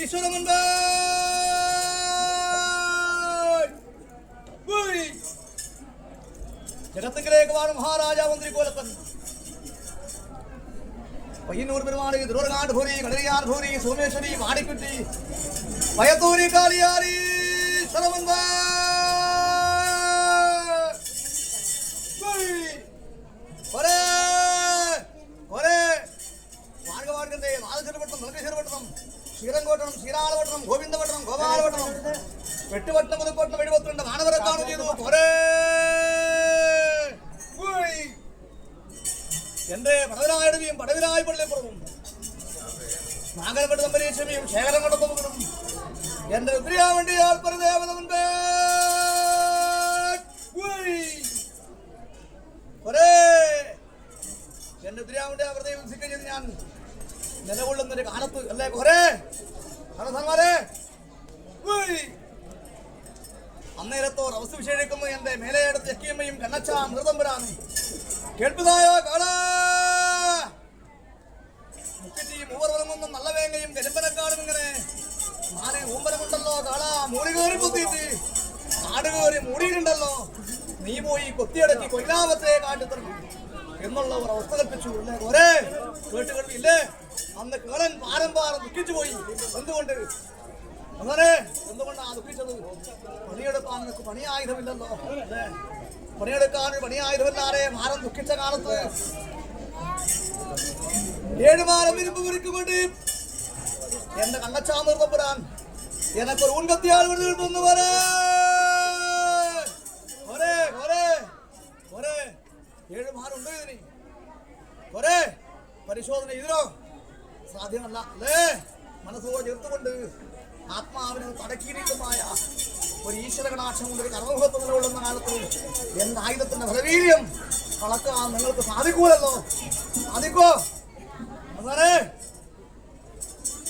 ഈശ്വരമുണ്ട് ജഗത്തിലേക്ക് വാഴും മഹാരാജാമന്ത്രി കോലപ്പൻ പയ്യന്നൂർ പെരുമാളി ദുർഗാണ്ട് ഭൂരി കളരിയാർ ഭൂരി സോമേശ്വരി വാടിക്കുട്ടി പയത്തൂരി കാളിയാരി ശരമന്ത വാർഗവാർഗന്റെ നാദശ്വരപട്ടണം നൽകശ്വരപട്ടണം ശ്രീരംഗോട്ടണം ശ്രീരാളപട്ടണം ഗോവിന്ദപട്ടണം ഗോപാലപട്ടണം വെട്ടുപട്ടണം മുതൽപട്ടണം 72 മാനവരെ കാണു ചെയ്തു എന്റെ പടവിനായിടവിയും പടവിനായി പള്ളിപ്പുറവും നാഗരപട്ട് തമ്പരീക്ഷമിയും ശേഖരം കൊണ്ടതും എന്റെ ഉദ്രിയാവണ്ടി ആൾപ്പരദേവത മുൻപേ എന്റെ ഉദ്രിയാവണ്ടി അവരുടെ ഉത്സിക്കുന്നത് ഞാൻ നിലകൊള്ളുന്നൊരു കാലത്ത് അല്ലേ കൊറേ സന്മാരെ അന്നേരത്തോർ അവസ്ഥ വിശേഷിക്കുന്നു എന്റെ മേലയെടുത്ത് ചെക്കിയമ്മയും കണ്ണച്ച മൃതമ്പരാണ് കേൾപ്പതായ കാള മുക്കിറ്റിയും മൂവർവലങ്ങൊന്നും നല്ല വേങ്ങയും കരിമ്പനക്കാടും ഇങ്ങനെ നാല് ഊമ്പരമുണ്ടല്ലോ കാള മൂടി കയറി കുത്തിയിട്ട് നാട് കയറി മൂടിയിട്ടുണ്ടല്ലോ നീ പോയി കൊത്തിയടക്കി കൊല്ലാമത്തെ കാട്ടിത്തരണം എന്നുള്ള ഒരു അവസ്ഥ കൽപ്പിച്ചു അല്ലേ ഒരേ കേട്ടുകൾവി ഇല്ലേ അന്ന് കേളൻ പാരം ദുഃഖിച്ചു പോയി എന്തുകൊണ്ട് അങ്ങനെ എന്തുകൊണ്ടാണ് ദുഃഖിച്ചത് പണിയെടുക്കാൻ നിനക്ക് പണിയായുധമില്ലല്ലോ അല്ലേ പണിയെടുക്കാൻ പണിയായുധമില്ലാതെ മാരം ദുഃഖിച്ച കാലത്ത് 7 മാരം ഇരുമ്പ് മുറിക്കുകൊണ്ട് എന്റെ കണ്ണച്ചാമൃതപ്പെടാൻ എനക്കൊരു ഊൻകത്തിയാൽ വിടുന്നു വരെ 7 മാറുണ്ടോ ഇതിന് ഒരേ പരിശോധന ഇതിനോ സാധ്യമല്ല അല്ലേ മനസ്സോട് ചേർത്തുകൊണ്ട് ആത്മാവിനെ തടക്കിയിരിക്കുന്നതായ ഒരു ഈശ്വര കടാക്ഷം കൊണ്ട് ഒരു കർമ്മഭത്വം നിലകൊള്ളുന്ന കാലത്ത് എന്റെ ആയുധത്തിന്റെ ഫലവീര്യം കളക്കാൻ നിങ്ങൾക്ക് സാധിക്കൂലല്ലോ സാധിക്കോ അതെ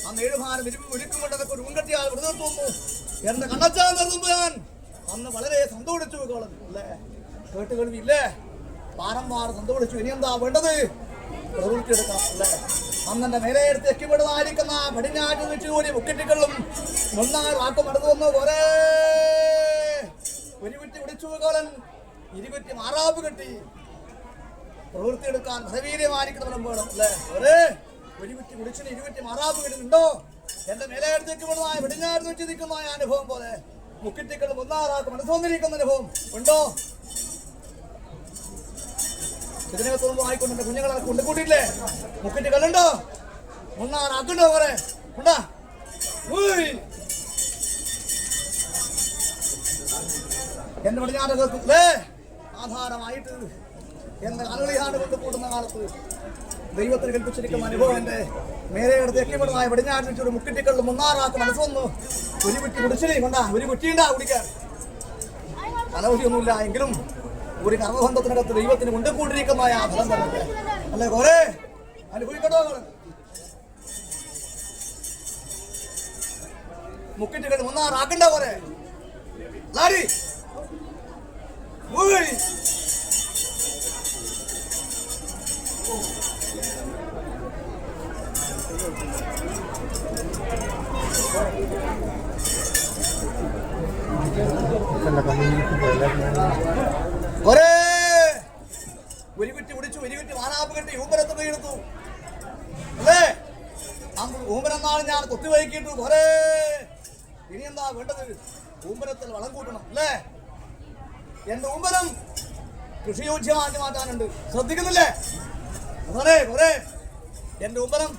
അന്ന് 7 മാനം ഒരുക്കുകൊണ്ട് അതൊക്കെ ഒരു മുൻകട്ടിയാൽ വെറുതെ തോന്നുന്നു എന്റെ കണ്ണച്ചാൻ നിർത്തുമ്പോ ഞാൻ അന്ന് വളരെ സന്തോഷിച്ചു കോളം അല്ലേ കേട്ടുകഴിവില്ലേ പാരം സന്തോഷിച്ചു ഇനി എന്താ വേണ്ടത് പ്രവൃത്തിയെടുക്കാം അല്ലേ അന്നെ മേലെടുത്ത് എക്കിവിടുന്നതായിരിക്കുന്ന പടിഞ്ഞാറ്റ് വെച്ചുകൂടി മുക്കിറ്റിക്കളും മുന്നാർ വാക്കും അടുത്തു വന്നു കുറെ ഒരു കുറ്റി പിടിച്ചു കോലൻ 20 മാറാപ്പ് കെട്ടി പ്രവൃത്തിയെടുക്കാൻ ഭരവീര്യമായിരിക്കുന്നവരും വേണം അല്ലേ ഒരേ ഒരു കുറ്റി പിടിച്ചിന് 20 മാറാപ്പ് കെട്ടിട്ടുണ്ടോ എന്റെ മേലെടുത്ത് എക്കിവിടുന്നതായ പടിഞ്ഞാറ്റ് വെച്ച് നിൽക്കുന്നതായ അനുഭവം പോലെ മുക്കിറ്റിക്കളും മുന്നാറാക്കും അടുത്തു വന്നിരിക്കുന്ന അനുഭവം ഉണ്ടോ ഇതിനെ തോന്നുമ്പോൾ ആയിക്കൊണ്ട് എന്റെ കുഞ്ഞുങ്ങളെ കൊണ്ടുകൂട്ടിയില്ലേ മുക്കിറ്റ് കല്ലുണ്ടോ മുന്നാറാക്കുണ്ടോ കുറെ ഉണ്ടാ എന്റെ പടിഞ്ഞാറകത്തേ ആധാരമായിട്ട് എന്റെ കാലുകളിയാണ് കൊണ്ടുകൂടുന്ന കാലത്ത് ദൈവത്തിന് കൽപ്പിച്ചിരിക്കുന്ന അനുഭവം എന്റെ മേലെടുത്ത് എക്കിപ്പെടുന്നതായ പടിഞ്ഞാറ്റിൽ ഒരു മുക്കിറ്റിക്കളിൽ മുന്നാറാക്ക് മനസ്സ് വന്നു ഒരു കുറ്റി കുടിച്ചില്ലേ കൊണ്ടാ ഒരു കുറ്റിയുണ്ടാ കുടിക്കാൻ അനവധിയൊന്നുമില്ല എങ്കിലും ഒരു കർമ്മബന്ധത്തിനകത്ത് ദൈവത്തിന് കൊണ്ടുകൂട്ടിരിക്കുന്നതായ ഫലം തന്നെ അല്ലെ കുറെ അനുഭവിക്കട്ടോ മുക്കിറ്റുകൾ മുന്നാറാക്കണ്ട കുറെ ലാരി ഒരു കുറ്റി പിടിച്ചു ഒരു കുറ്റി വാനാപ്പ് കെട്ടി ഊമ്പരത്ത് പോയെടുത്തു അല്ലേ ഊമ്പരെന്നാണ് ഞാൻ കൊത്തിവയ്ക്കിട്ടു കൊറേ ഇനി എന്താ വേണ്ടത് ഊമ്പരത്തിൽ വളം കൂട്ടണം അല്ലേ എന്റെ ഊമ്പരം കൃഷിയോജ്യമാക്കി മാറ്റാനുണ്ട് ശ്രദ്ധിക്കുന്നില്ലേ അതെ കൊറേ എന്റെ ഊമ്പരം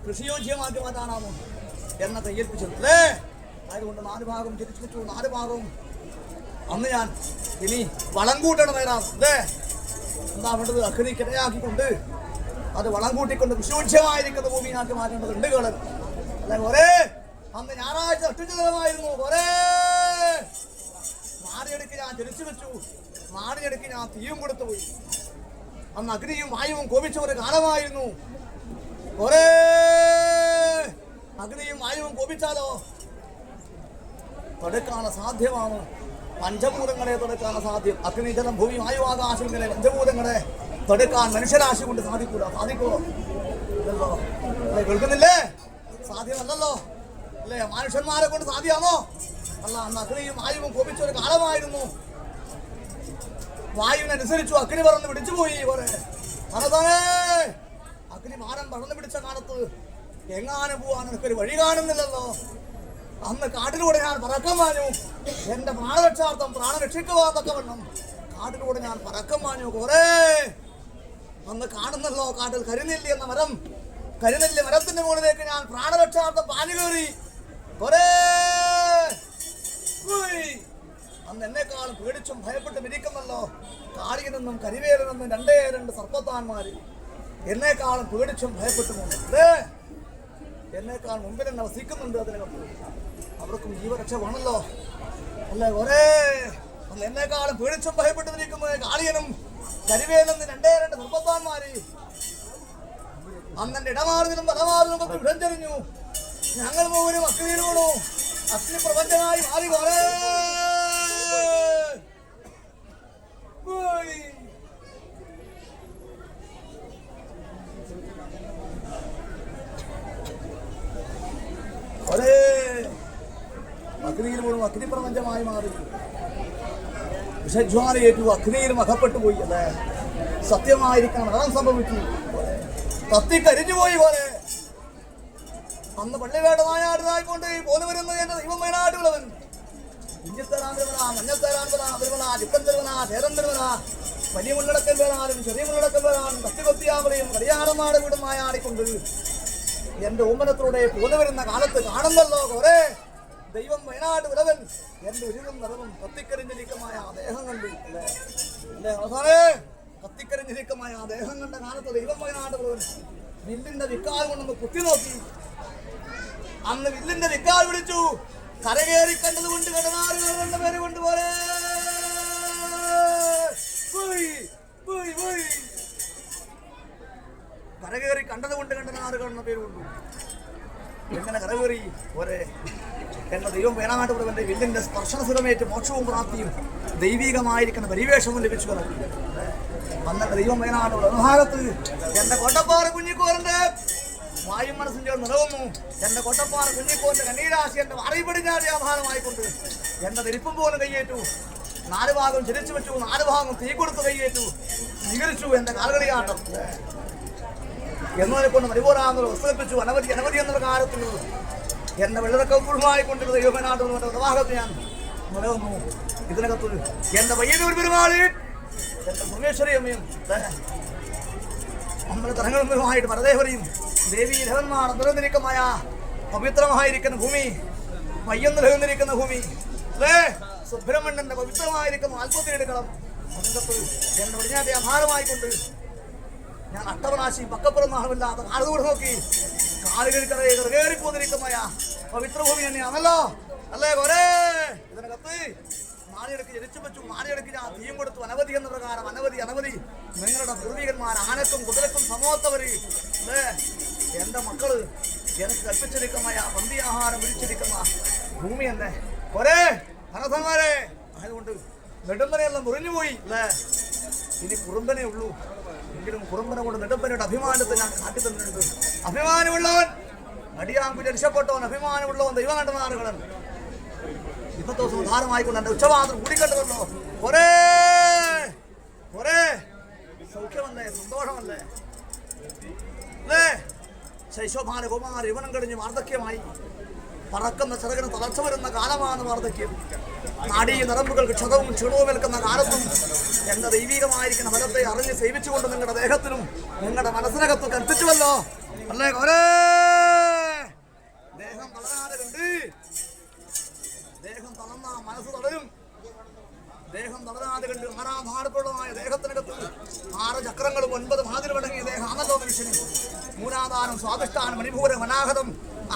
കൃഷിയോജ്യമാക്കി മാറ്റാനാണോ എന്നെ തയ്യേൽപ്പിച്ചത് അല്ലേ അതുകൊണ്ട് 4 ഭാഗം തിരിച്ചു വെച്ചു 4 ഭാഗവും അന്ന് ഞാൻ ഇനി വളം കൂട്ടണം വരാം അല്ലേ എന്താ വേണ്ടത് അഗ്നി കിടയാക്കിക്കൊണ്ട് അത് വളം കൂട്ടിക്കൊണ്ട് വിശോച്യമായിരിക്കുന്ന ഭൂമിയാക്കി മാറ്റേണ്ടതുണ്ട് കേളൻ അല്ലെ കൊറേ അന്ന് ഞായറാഴ്ച ഒറ്റുചിതമായിരുന്നു കൊറേ നാടിയെടുക്ക് ഞാൻ തിരിച്ചു വെച്ചു നാടിയെടുക്ക് ഞാൻ തീയും കൊടുത്തുപോയി അന്ന് അഗ്നിയും വായുവും കോപിച്ച ഒരു കാലമായിരുന്നു കൊറേ അഗ്നിയും വായുവും കോപിച്ചാലോ തടുക്കാൻ സാധ്യമാണ് പഞ്ചഭൂതങ്ങളെ തടുക്കാൻ സാധ്യം അഗ്നി ജലം ഭൂമി വായു ആകാശം ഇങ്ങനെ പഞ്ചഭൂതങ്ങളെ തടുക്കാൻ മനുഷ്യരാശി കൊണ്ട് സാധിക്കൂല സാധിക്കോ കേൾക്കുന്നില്ലേ സാധ്യ സാധ്യമല്ലല്ലോ അല്ലേ? മനുഷ്യന്മാരെ കൊണ്ട് സാധ്യമാണോ? അല്ല, അന്ന് അഗ്നിയും വായുവും കോപിച്ചൊരു കാലമായിരുന്നു. വായുവിനനുസരിച്ചു അഗ്നി പറന്ന് പിടിച്ചുപോയി. മനസ്സേ, അഗ്നി ഭാരം പറന്ന് പിടിച്ച കാലത്ത് എങ്ങാനും പോവാൻ എനിക്കൊരു വഴി കാണുന്നില്ലല്ലോ. അന്ന് കാട്ടിലൂടെ ഞാൻ പറക്കം വാഞ്ഞു. എന്റെ പ്രാണരക്ഷാർത്ഥം പ്രാണൻ രക്ഷിക്കുവാൻ തക്കവണ്ണം കാട്ടിലൂടെ ഞാൻ പറക്കം വാഞ്ഞു. കുറെ അന്ന് കാണുന്നല്ലോ കാട്ടിൽ കരിനെല്ലി എന്ന മരം. കരിനെല്ലി മരത്തിന്റെ മുകളിലേക്ക് ഞാൻ പ്രാണരക്ഷാർത്ഥം പാഞ്ഞു കയറി. കുറെ അന്ന് എന്നെക്കാളും പേടിച്ചും ഭയപ്പെട്ടും ഇരിക്കുന്നല്ലോ. കാളിയിൽ നിന്നും കരിവേലിൽ നിന്നും രണ്ട് സർപ്പത്താന്മാര് എന്നെക്കാളും പേടിച്ചും ഭയപ്പെട്ടുമുണ്ട്. എന്നേക്കാൾ മുമ്പിൽ തന്നെ വസിക്കുന്നുണ്ട്. അതിനകത്ത് അവർക്കും ജീവരക്ഷ വേണല്ലോ അല്ലേ? ഒരേ അന്ന് എന്നെക്കാളും പേടിച്ചും ഭയപ്പെട്ടിരിക്കുന്ന കാളിയനും കരിവേലും രണ്ട് സർപ്പത്താന്മാര് അന്നെന്റെ ഇടമാറിനും വലമാറിനും ഒക്കെ വിടഞ്ചെറിഞ്ഞു. ഞങ്ങൾ മൂവരും അഗ്നിയിലൂണു. അഗ്നി പ്രപഞ്ചമായി മാറി. കുറേ ഒരേ അഗ്നിയിലൂടും അഗ്നിപ്രപഞ്ചമായി മാറി. വിഷജ്വാലയേറ്റു. അഗ്നിയിലും അകപ്പെട്ടു പോയി. അല്ലേ? സത്യമായിരിക്കണം മരണം സംഭവിച്ചു. കത്തിക്കരിഞ്ഞുപോയി. പോലെ അന്ന് പള്ളിവേട നായാടുതായിക്കൊണ്ട് പോന്നു വരുന്നത് എന്റെ ദൈവം വയനാട്ടുള്ളവൻ. ഇഞ്ചിത്തരാൻ തരുവന, മഞ്ഞത്തരാൻ തരുവന, ചിക്കൻ തരുവന, ചേരൻ തരുവന, വലിയ മുള്ളടക്കൽ വരാനും ചെറിയ മുള്ളടക്കൽ വരാനും കത്തികൊത്തിയാമലയും കടിയാറമാട് വീടും നായാടിക്കൊണ്ട് എന്റെ ഓമനത്തിലൂടെ പോന്നു വരുന്ന കാലത്ത് കാണുന്നല്ലോ കുറെ ദൈവം വയനാട് വിളവൻ. എന്റെ ഉരുവും നിറവും കത്തിക്കരിഞ്ഞിരിക്കമായ ദേഹം കണ്ടു. അല്ലേ അവസാനേ കത്തിക്കരിഞ്ഞിരിക്കമായ ദേഹം കണ്ട കാലത്ത് ദൈവം വയനാട് വിളവൻ വില്ലിന്റെ വിക്കാൽ കൊണ്ടൊന്ന് കുത്തി നോക്കി. അന്ന് വില്ലിന്റെ വിക്കാൽ പിടിച്ചു. കരകേറി കണ്ടത് കൊണ്ട് കടനാറുകളുടെ പേര് കൊണ്ടുപോലെ കരകേറി കണ്ടത് കൊണ്ട് കണ്ടനാറുകളുടെ പേര് കൊണ്ടു. എങ്ങനെ കരകേറി ഒരേ എന്റെ ദൈവം വേണാട്ട് വിടുവന്റെ വില്ലിന്റെ സ്പർശന സുരമേറ്റ് മോക്ഷവും പ്രാപ്തിയും ദൈവികമായിരിക്കുന്ന പരിവേഷവും ലഭിച്ചു കിടക്കും. അന്നത്തെ ദൈവം വേണാട്ട് ഭാഗത്ത് എന്റെ കൊട്ടപ്പാറ കുഞ്ഞിക്കോറിന്റെ വായു മനസ്സിന്റെ നിറവുന്നു. എന്റെ കൊട്ടപ്പാറ കുഞ്ഞിക്കോറിന്റെ കണ്ണീരാശി എന്റെ അറിയപ്പെടിഞ്ഞാടി ആഭാരമായിക്കൊണ്ട് എന്റെ ധരിപ്പം പോലും കയ്യേറ്റു. 4 ഭാഗം ചിരിച്ചു വെച്ചു. 4 ഭാഗം തീ കൊടുത്ത് കയ്യേറ്റു. സ്വീകരിച്ചു എന്റെ കാൽകളിയാട്ടം എന്നതിനെ കൊണ്ട് പരിപൂർണ്ണ വസ്തുപ്പിച്ചു. അനവധി എന്നുള്ള കാലത്തിൽ എന്നെ വെള്ളക്കപ്പുഴുമായി കൊണ്ടിരുന്ന ദൈവനാട്ടുന്ന ഭാഗത്ത് ഞാൻ നിലവന്നു. ഇതിനകത്ത് എന്റെ പയ്യന്നൂർ പെരുമാളി എന്റെ ഭുവനേശ്വരിയമ്മയും നമ്മുടെ തരങ്ങളുമായിട്ട് പരദേവരെയും ദേവി ലഹന്മാർ നിലനിരിക്കമായ പവിത്രമായിരിക്കുന്ന ഭൂമി, പയ്യെന്ന് നിലനിരിക്കുന്ന ഭൂമി അല്ലേ? സുബ്രഹ്മണ്യന്റെ പവിത്രമായിരിക്കുന്ന ആത്മത്തിലെടുക്കണം. അതിനകത്ത് എന്റെ ഒടിഞ്ഞാന്റെ ആധാരമായിക്കൊണ്ട് ഞാൻ അട്ടവനാശി പക്കപ്പുറം നാളമില്ലാത്ത കാടുകൂടെ നോക്കി കാലുകൾക്കറിയേറിപ്പോന്നിരിക്കുന്നമായ പവിത്രഭൂമി തന്നെയാണല്ലോ അല്ലേ? ഒരേ ഇതിനകത്ത് നാളിയിടയ്ക്ക് ജനിച്ചു വെച്ചു. നാളിയിടയ്ക്ക് ഞാൻ തീയും കൊടുത്തു. അനവധി എന്ന പ്രകാരം അനവധി നിങ്ങളുടെ പൂർവികന്മാർ ആനക്കും കുതിരക്കും സമോത്തവര് അല്ലേ? എന്റെ മക്കള് എനിക്ക് കൽപ്പിച്ചിരിക്കുന്നമായ പന്തിയാഹാരം വിളിച്ചിരിക്കുന്ന ഭൂമി തന്നെ ഒരേ ധനസന്മാരെ. അതുകൊണ്ട് നെടുമ്പനെയെല്ലാം മുറിഞ്ഞുപോയി അല്ലേ? ഇനി കുറുമ്പനെ ഉള്ളൂ. എങ്കിലും കുറുമ്പനെ കൊണ്ട് നെടുമ്പനയുടെ അഭിമാനത്തെ ഞാൻ കാട്ടി തന്നിട്ടുണ്ട്. അഭിമാനമുള്ളവൻ അടിയാങ്കുറ്റി രക്ഷപ്പെട്ടവൻ, അഭിമാനമുള്ളവൻ ദൈവം കണ്ടുന്ന ആളുകളൻ. ഇന്നത്തെ ദിവസം ഉദാരമായിക്കൊണ്ട് എന്റെ ഉച്ചവാദം കൂടിക്കണ്ടല്ലോ. ഒരേ സൗഖ്യമല്ലേ, സന്തോഷമല്ലേ അല്ലേ? ശൈശോഭാന കുമാര യവനം കഴിഞ്ഞ് വാർദ്ധക്യമായി പറക്കുന്ന ചെറുകിന് തളർച്ച വരുന്ന കാലമാണ് വാർദ്ധക്യം. നാടീ നരമ്പുകൾക്ക് ക്ഷതവും ക്ഷീണവും ഏൽക്കുന്ന കാലത്തും എന്റെ ദൈവികമായിരിക്കുന്ന ഫലത്തെ അറിഞ്ഞ് സേവിച്ചുകൊണ്ട് നിങ്ങളുടെ ദേഹത്തിനും നിങ്ങളുടെ മനസ്സിനകത്തും കൽപ്പിച്ചുവല്ലോ അല്ലേ? ഒരേ ദേഹം തളരാതെ കണ്ട് ദേഹം തളർന്ന മനസ്സ് തളരും. ദേഹം തളരാതെ കണ്ട് ആരാധാരപ്രദമായ ദേഹത്തിനകത്ത് 6 ചക്രങ്ങളും 9 ഭാഗിലുമടങ്ങിയ ദേഹമാണല്ലോ മനുഷ്യന്. മൂലാധാരം, സ്വാധിഷ്ഠാനം, മണിപൂരം, അനാഹതം,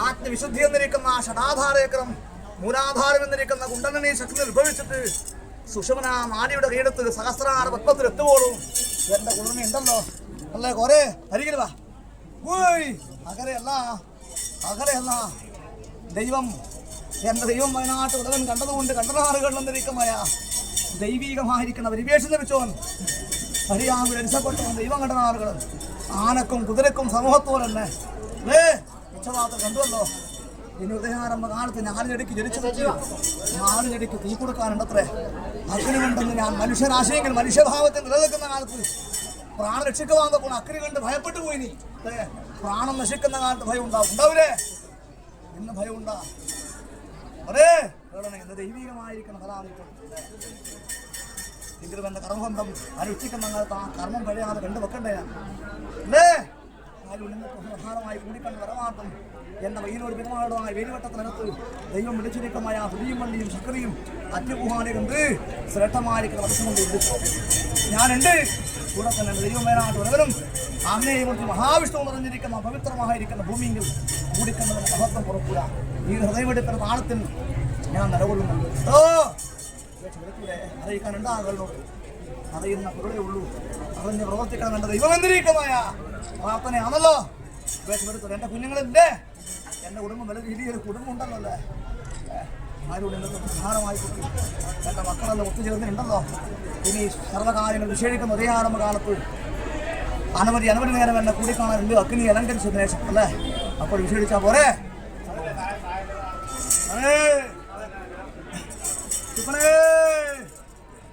ആത്മവിശുദ്ധി എന്നിരിക്കുന്ന ഷടാധാരേക്രം, മൂലാധാരം എന്നിരിക്കുന്ന കുണ്ടലിനി ശക്തി ഉത്ഭവിച്ചിട്ട് സുഷമന നാടിയുടെ കീഴത്ത് സഹസ്രാര പത്മത്തിൽ എത്തുമ്പോഴും എന്റെ കുളിർമ ഉണ്ടല്ലോ അല്ലേ? കൊറേ അരികിൽ വാ. അകലെയല്ല ദൈവം എന്റെ ദൈവം വയനാട്ട് ഉടവൻ കണ്ടതുകൊണ്ട് കണ്ടനാറുകൾ എന്നിരിക്കുന്നമായ ദൈവികമായിരിക്കുന്ന പരിവേഷം ലഭിച്ചവൻ ഹരിയാമിൽ രക്ഷപ്പെട്ടവൻ ദൈവം കണ്ടനാറുകൾ ആനക്കും കുതിരക്കും സമൂഹത്തോടെ തന്നെ ഉച്ചവാർത്ത കണ്ടുവല്ലോ. ഇനി ഉദയാരംഭ കാലത്ത് ഞാനിടയ്ക്ക് ജനിച്ചു ഞാനിടയ്ക്ക് തീ കൊടുക്കാനുണ്ടത്രേ. അഗ്നി കണ്ടെന്ന് ഞാൻ മനുഷ്യരാശയെങ്കിൽ മനുഷ്യഭാവത്തിൽ നിലനിൽക്കുന്ന കാലത്ത് പ്രാണം രക്ഷിക്കുവാൻ നോക്കണം. അഗ്നി കണ്ട് ഭയപ്പെട്ടു പോയി. നീ പ്രാണം നശിക്കുന്ന കാലത്ത് ഭയം ഉണ്ടാവില്ലേ? ഇന്ന് ഭയം ഉണ്ടാ അതേ ഇന്ന് ദൈവികമായിരിക്കണം. എങ്കിലും എന്റെ കർമ്മബന്ധം അനുഷ്ഠിക്കുന്ന കാലത്ത് ആ കർമ്മം കഴിയാതെ കണ്ടുവെക്കണ്ടേ അല്ലേ? പ്രധാനമായി കൂടിക്കണ്ട് വരമാർത്തും എന്ന വൈനോട് പെരുമാളുമായി വേലിവട്ടത്തിനകത്ത് ദൈവം വിളിച്ചിരിക്കമായ ഹൃദയം വള്ളിയും ശക്തിയും അറ്റുപോകാനെ കണ്ട് ശ്രേഷ്ഠമായിരിക്കുന്ന വർഷം കൊണ്ട് വിളിച്ചു. ഞാനുണ്ട് കൂടെ തന്നെ ദൈവമേനായിട്ട് ഉള്ളവരും അങ്ങനെയും കൊണ്ട് മഹാവിഷ്ണു നിറഞ്ഞിരിക്കുന്ന പവിത്രമായിരിക്കുന്ന ഭൂമിയിൽ കൂടിക്കണ്ടതിന് മഹത്വം പുറക്കൂല. ഈ ഹൃദയമെടുക്കുന്ന താളത്തിൽ ഞാൻ നിലകൊള്ളുന്നുണ്ട്. അറിയിക്കാൻ ഉണ്ടാകുള്ളൂ. അറിയുന്ന കുരുടേ ഉള്ളൂ. അറിഞ്ഞ് പ്രവർത്തിക്കണം. എന്റെ ദൈവം എന്തിരിക്കുന്നതായ പ്രാർത്ഥനയാണല്ലോ. ഉപേക്ഷപ്പെടുത്തത് എൻ്റെ കുഞ്ഞുങ്ങളില്ലേ? എൻ്റെ കുടുംബം വലിയ രീതിയിൽ കുടുംബം ഉണ്ടല്ലോ അല്ലേ? ആരോട് പ്രധാനമായി എൻ്റെ മക്കളെല്ലാം ഒത്തുചേർന്നിട്ടുണ്ടല്ലോ. ഇനി സർവകാര്യങ്ങൾ വിശേഷിക്കുന്ന ഒരേ ആരംഭ കാലത്ത് അനവധി നേരം എന്നെ കൂടിക്കാണാറുണ്ട്. അഗ്നി അലങ്കരിച്ച ദേശം അല്ലേ? അപ്പോൾ വിശേഷിച്ചാൽ പോരെ.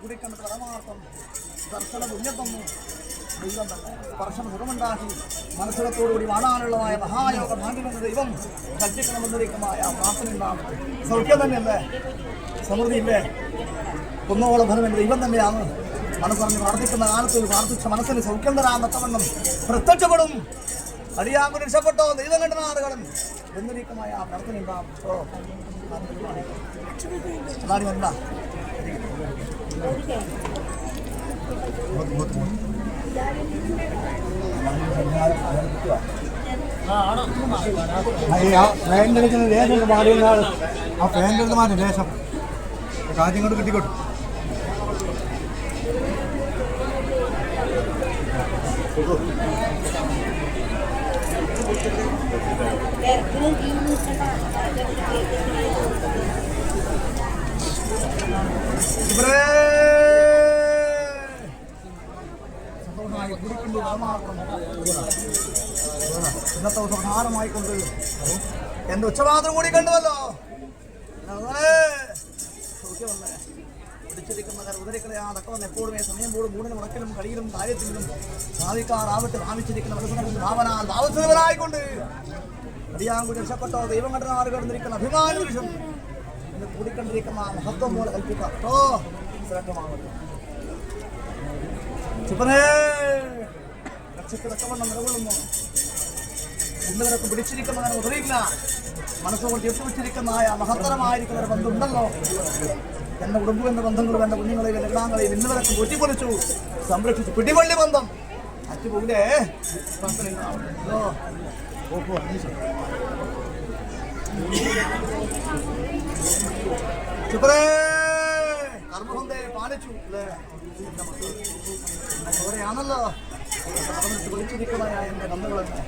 കൂടിക്കണ്ടത് പരമാർത്ഥം ദർശന പുണ്യത്തൊന്നും ദൈവം തന്നെ സ്പർശന സുഖമുണ്ടാക്കി മനസ്സിലത്തോടുകൂടി വാടാനുള്ളതായ മഹായോഗ ഭാഗ്യമെന്ന ദൈവം കൽപ്പിക്കണമെന്നിരിക്കുന്നതായ പ്രാർത്ഥന ഉണ്ടാകും. സൗഖ്യം തന്നെയല്ലേ? സമൃദ്ധിയില്ലേ? കുന്നോളം ഫലം എൻ്റെ ദൈവം തന്നെയാണ്. മനസ്സറിഞ്ഞ് പ്രാർത്ഥിക്കുന്ന കാലത്ത് പ്രാർത്ഥിച്ച മനസ്സിന് സൗഖ്യം തരാൻ തക്കവണ്ണം പ്രത്യക്ഷപ്പെടും. അടിയാകും രക്ഷപ്പെട്ടോ ദൈവം കണ്ട നാടുകളും എന്നിരിക്കുന്നതായ പ്രാർത്ഥന ഉണ്ടാകും. എന്താ ഫാനിൻ്റെ എടുക്കുന്ന ദേശം മാറിയുന്ന ആൾ ആ ഫാനിൻ്റെ അടുത്ത് മാറ്റി ദേശം കാര്യം കൊണ്ട് കിട്ടിക്കോട്ടെ. ഇന്നത്തെ പ്രധാനമായിക്കൊണ്ട് എന്റെ ഉച്ചപാത്രം കൂടി കണ്ടുവല്ലോ. പിടിച്ചിരിക്കുന്ന ഉദരിക്കളെ ആ തക്കവന്ന് എപ്പോഴുമേ സമയം പോലും മൂടിന് മുടക്കിലും കളിയിലും കാര്യത്തിലും സാധിക്കാറാവട്ടെ ഭാവിച്ചിരിക്കുന്ന മനസ്സിനെ ഭാവന ഭാവസ്ഥിതനായിക്കൊണ്ട് അടിയാങ്കൂടി രക്ഷപ്പെട്ടോ ദൈവം കണ്ട നാട് കിടന്നിരിക്കുന്ന അഭിമാന പുരുഷൻ ഇന്ന് കൂടിക്കണ്ടിരിക്കുന്ന മഹത്വം പോലെ കൽപ്പിക്കാട്ടോ ശ്രേഷ്ഠമാവട്ടെ. ചുപ്പനേ രക്ഷയ്ക്ക് തക്കവണ്ണം നിലകൊള്ളുന്നു. ഇന്നവരൊക്കെ പിടിച്ചിരിക്കുന്നതിനെ ഉദരിക്കില്ല. മനസ്സുകൊണ്ട് എത്തിവെച്ചിരിക്കുന്നതായ മഹത്തരമായിരിക്കുന്ന ഒരു ബന്ധമുണ്ടല്ലോ. എൻ്റെ കുടുംബം എന്ന ബന്ധങ്ങളും എൻ്റെ കുഞ്ഞുങ്ങളെയും ലഗ്നാങ്ങളെയും ഇന്നവരൊക്കെ ഒറ്റിപ്പൊളിച്ചു സംരക്ഷിച്ചു. പിടിവള്ളി ബന്ധം അറ്റുപോകില്ലേ? ചുപ്പറേ കർമ്മബന്ധേ പാലിച്ചു അല്ലേ? അവിടെയാണല്ലോ വിളിച്ചിരിക്കുന്നതായ എൻ്റെ ബന്ധങ്ങളെന്ന്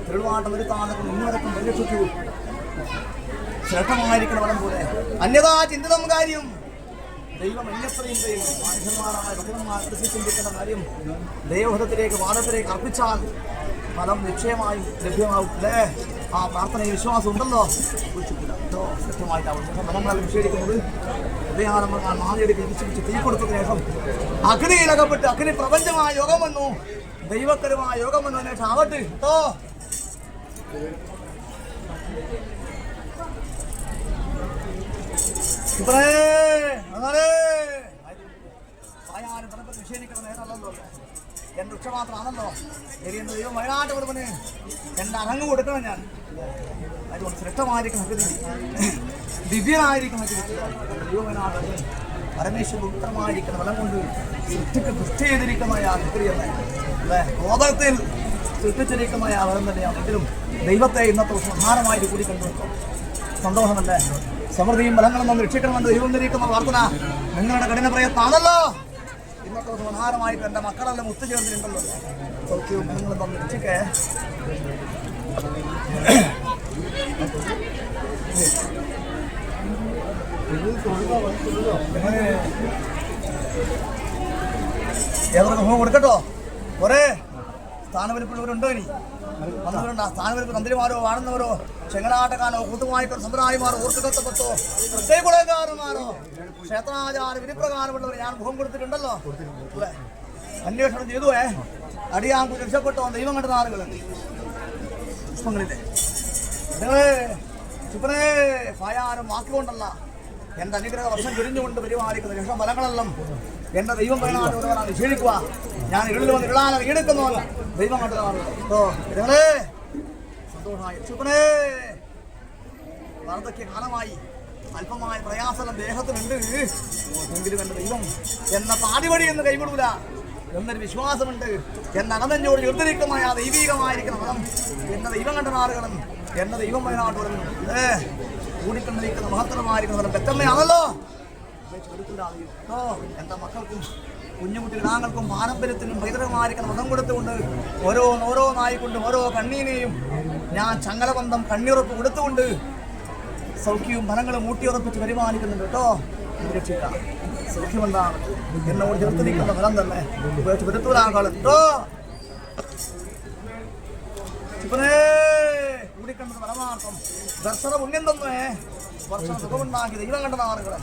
തിരുവാട്ടം വരുത്താതെ ഇന്നവരൊക്കെ പരിരക്ഷിച്ചു. ശ്രേഷ്ഠമായിരിക്കുന്ന വലം പോലെ അന്യതാ ചിന്തിതം കാര്യം ദൈവം എന്നെത്രയും ചെയ്യും. മനുഷ്യന്മാരായ ഭക്തന്മാർ ചിന്തിക്കുന്ന കാര്യം ദൈവഹിതത്തിലേക്ക് വാദത്തിലേക്ക് അർപ്പിച്ചാൽ ഫലം നിശ്ചയമായും ലഭ്യമാവും അല്ലേ? ആ പ്രാർത്ഥനയിൽ വിശ്വാസം ഉണ്ടല്ലോ. കൃത്യമായിട്ടാവും ഫലങ്ങളെല്ലാം നിഷേധിക്കുന്നത് ഹൃദയാരംഭം മാറിയെടുത്ത് തിരിച്ചു തീ കൊടുത്തതിന് ശേഷം അഗ്നിയിലകപ്പെട്ട് അഗ്നി പ്രപഞ്ചമായ യോഗം വന്നു. ദൈവകരമായ യോഗം വന്നതിന് ശേഷം ആവട്ടെ കേട്ടോ. നിഷേധിക്കുന്ന നേരമല്ലോ. എൻ്റെ ഉച്ചമാത്രമാണല്ലോ. എൻ്റെ ദൈവം വയനാട്ട് കൊടുപ്പന് എൻ്റെ അരങ്ങ് കൊടുക്കണം. ഞാൻ അതുകൊണ്ട് ശ്രേഷ്ഠമായിരിക്കുന്ന ദിവ്യനായിരിക്കുന്ന ദൈവവയനാട് പരമേശ്വരൻ ഉത്തരമായിരിക്കുന്ന വലം കൊണ്ട് സൃഷ്ടി ചെയ്തിരിക്കുന്ന അല്ലേ? ബോധത്തിൽ സൃഷ്ടിച്ചിരിക്കുന്ന വലം തന്നെയാണ്. എങ്കിലും ദൈവത്തെ ഇന്നത്തെ പ്രധാനമായിട്ട് കൂടി കണ്ടുവെക്കും. സന്തോഷമല്ലേ? സമൃദ്ധിയും ബലങ്ങളും നമ്മൾ രക്ഷിക്കണമെന്ന് ദൈവം ധരിക്കുന്ന പ്രാർത്ഥന നിങ്ങളുടെ കഠിന പ്രയത്നമാണല്ലോ. ഇന്നത്തെ പ്രധാനമായിട്ട് എൻ്റെ മക്കളെല്ലാം ഒത്തുചേർന്നിട്ടുണ്ടല്ലോ. സൗഖ്യവും ബലങ്ങളും നമ്മൾ രക്ഷിക്കേ. ഏതൊക്കെ മുഖം കൊടുക്കട്ടോ. പോരേ സ്ഥാനവലിപ്പുള്ളവരുണ്ടോ ഇനി വന്നവരുണ്ട്. ആ സ്ഥാനവലിപ്പ് തന്ത്രിമാരോ വാഴുന്നവരോ ചെങ്ങനാട്ടക്കാരോ കൂത്തുവായിക്കോ സമുദായമാരോ ഓർത്തുകത്തപ്പത്തോ പ്രത്യേകുളകാരന്മാരോ ക്ഷേത്രാചാര വിധിപ്രകാരമുള്ളവർ ഞാൻ മുഖം കൊടുത്തിട്ടുണ്ടല്ലോ. അന്വേഷണം ചെയ്തു അടിയാങ്കുറിച്ച് രക്ഷപ്പെട്ടോ ദൈവം കണ്ട നാളുകളുണ്ട്. പുഷ്പങ്ങളില്ലേ നിങ്ങളെ ചുപ്പനെ ഭയാനും വാക്കുകൊണ്ടല്ല എൻ്റെ അനുഗ്രഹ വർഷം ചുരിഞ്ഞുകൊണ്ട് പരിപാലിക്കുന്ന രക്ഷഫലങ്ങളെല്ലാം എൻ്റെ ദൈവം പരിണാമം നിഷേധിക്കുക. ഞാൻ ഇരുളിൽ വന്ന് ഇടാതെ ഈടുക്കുന്നവല്ല ദൈവം കണ്ട നാളുകളോ നിങ്ങളെ സന്തോഷമായി ചുപ്പനെ വാർദ്ധക്യ കാലമായി അല്പമായ പ്രയാസം ദേഹത്തിനുണ്ട്. എങ്കിലും എൻ്റെ ദൈവം എന്ന പാതിവഴി എന്ന് കൈവിടൂല എന്നൊരു വിശ്വാസമുണ്ട്. എന്നകന്നോട് ചേർത്തിരിക്കുന്ന ആ ദൈവീകമായിരിക്കണം മതം എന്ന ദൈവം കണ്ട നാളുകളും എന്ന ദൈവം വയനാട്ട് വരുന്നു. കൂടിക്കൊണ്ടിരിക്കുന്ന മഹത്തരമായിരിക്കുന്ന മതം പെറ്റമ്മയാണല്ലോ. എൻ്റെ മക്കൾക്കും കുഞ്ഞുകുട്ടി ഇടാങ്ങൾക്കും പാരമ്പര്യത്തിനും പൈതൃകമായിരിക്കുന്ന മതം കൊടുത്തുകൊണ്ട് ഓരോന്നായിക്കൊണ്ട് ഓരോ കണ്ണീനെയും ഞാൻ ചങ്ങലബന്ധം കണ്ണീറപ്പ് കൊടുത്തുകൊണ്ട് സൗഖ്യവും ഫലങ്ങളും ഊട്ടിയുറപ്പിച്ച് പരിപാലിക്കുന്നുണ്ട് കേട്ടോ. രക്ഷിക്കാം സൗഖ്യമെന്താണ് എന്നോട് ചേർത്ത് നിൽക്കുന്ന ഫലം തന്നെ വരുത്തൂരാങ്കാളും കേട്ടോ. ഇപ്പനേ കൂടിക്കണ്ടത് പരമാർത്ഥം ദർശന പുണ്യം തന്നെ വർഷം സുഖമുണ്ടാക്കി ദൈവം കണ്ട നാളുകളെ